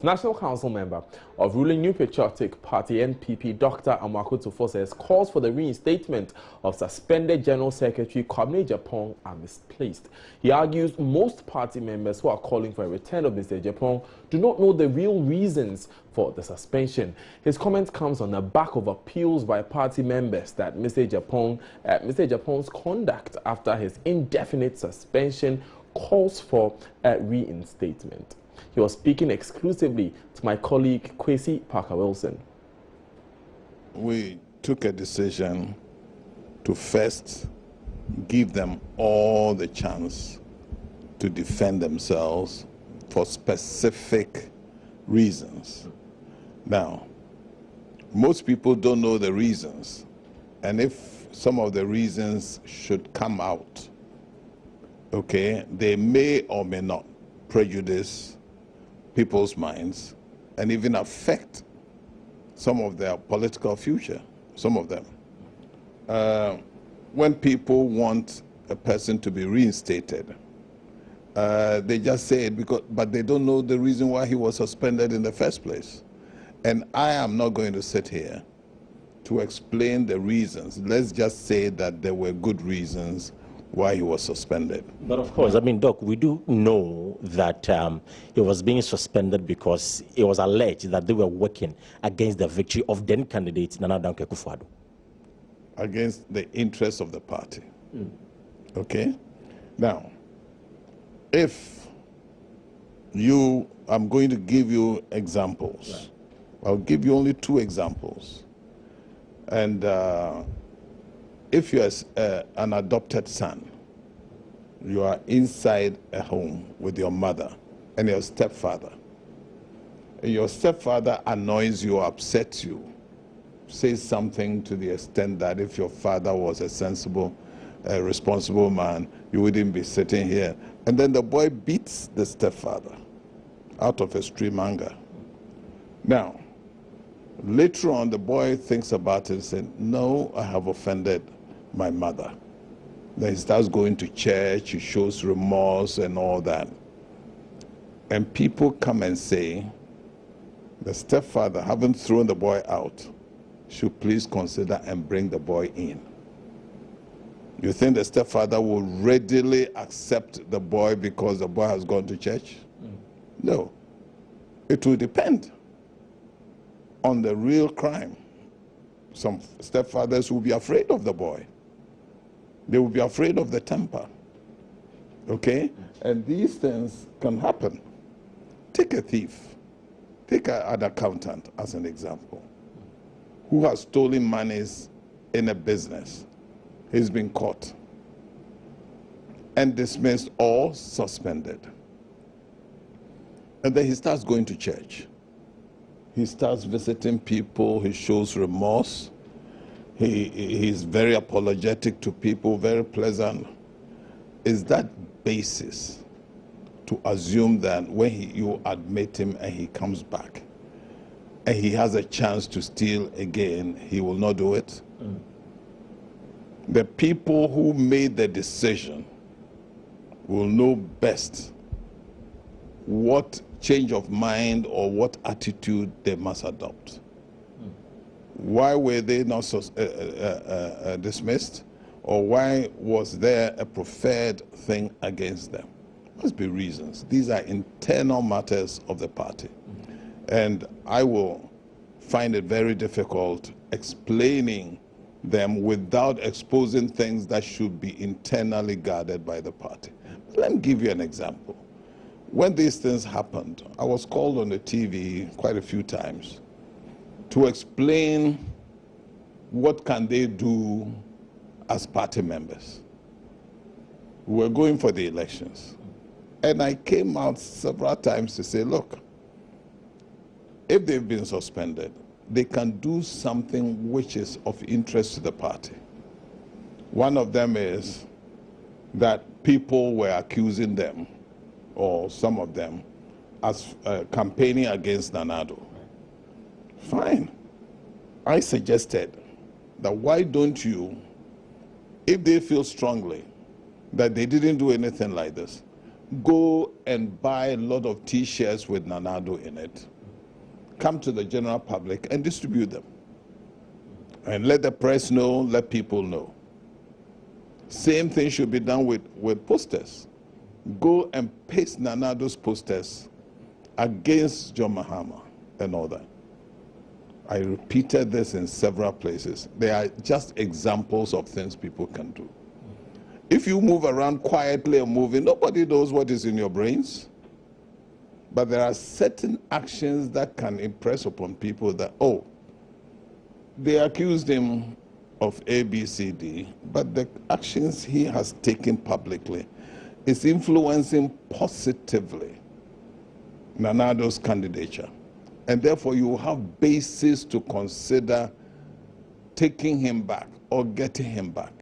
National Council member of ruling New Patriotic Party NPP, Dr. Amoako Tuffour, says calls for the reinstatement of suspended General Secretary Kwabena Agyapong are misplaced. He argues most party members who are calling for a return of Mr. Agyapong do not know the real reasons for the suspension. His comment comes on the back of appeals by party members that Mr. Agyapong's conduct after his indefinite suspension calls for a reinstatement. He was speaking exclusively to my colleague Kwesi Parker-Wilson. We took a decision to first give them all the chance to defend themselves for specific reasons. Now, most people don't know the reasons, and if some of the reasons should come out, okay, they may or may not prejudice people's minds and even affect some of their political future, some of them. When people want a person to be reinstated, they just say it but they don't know the reason why he was suspended in the first place. And I am not going to sit here to explain the reasons. Let's just say that there were good reasons why he was suspended. But of course, I mean, Doc, we do know that he was being suspended because it was alleged that they were working against the victory of then candidate Nana Dankwa Akufo-Addo. Against the interests of the party. Okay? Now, if I'm going to give you examples. Right. I'll give you only 2 examples. And if you're an adopted son, you are inside a home with your mother and your stepfather. And your stepfather annoys you, upsets you, says something to the extent that if your father was a sensible, responsible man, you wouldn't be sitting here. And then the boy beats the stepfather out of extreme anger. Now, later on, the boy thinks about it and says, no, I have offended my mother. Then he starts going to church, he shows remorse and all that. And people come and say, the stepfather, having thrown the boy out, should please consider and bring the boy in. You think the stepfather will readily accept the boy because the boy has gone to church? No. It will depend on the real crime. Some stepfathers will be afraid of the boy. They will be afraid of the temper. Okay? And these things can happen. Take a thief. Take an accountant as an example, who has stolen monies in a business. He's been caught and dismissed or suspended. And then he starts going to church. He starts visiting people, he shows remorse. He's very apologetic to people, very pleasant. Is that basis to assume that when you admit him and he comes back and he has a chance to steal again, he will not do it? The people who made the decision will know best what change of mind or what attitude they must adopt. Why were they not dismissed? Or why was there a preferred thing against them? Must be reasons. These are internal matters of the party. And I will find it very difficult explaining them without exposing things that should be internally guarded by the party. Let me give you an example. When these things happened, I was called on the TV quite a few times to explain what can they do as party members. We were going for the elections. And I came out several times to say, look, if they've been suspended, they can do something which is of interest to the party. One of them is that people were accusing them, or some of them, as campaigning against Nanado. Fine. I suggested that why don't you, if they feel strongly that they didn't do anything like this, go and buy a lot of T-shirts with Nanado in it come to the general public and distribute them. And let the press know, let people know. Same thing should be done with posters. Go and paste Nana Addo's posters against John Mahama and all that. I repeated this in several places. They are just examples of things people can do. If you move around quietly and moving, nobody knows what is in your brains. But there are certain actions that can impress upon people that, oh, they accused him of A, B, C, D, but the actions he has taken publicly is influencing positively Nana Addo's candidature. And therefore, you have basis to consider taking him back or getting him back.